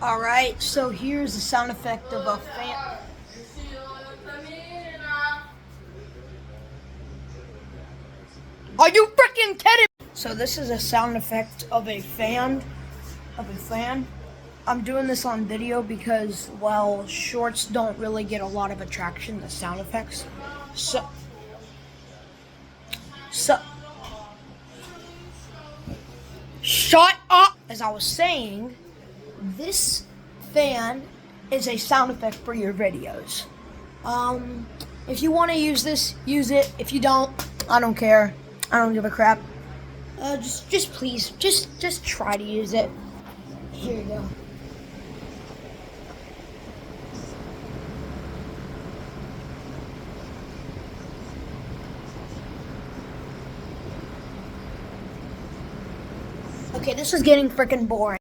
Alright, so here's the sound effect of a fan. Are you freaking kidding me? So this is a sound effect of a fan. I'm doing this on video because, well, shorts don't really get a lot of attraction, the sound effects. So, so, shut up! As I was saying, this fan is a sound effect for your videos. If you want to use this, use it. If you don't, I don't care. I don't give a crap. Just please, just try to use it. Here you go. Okay, this is getting freaking boring.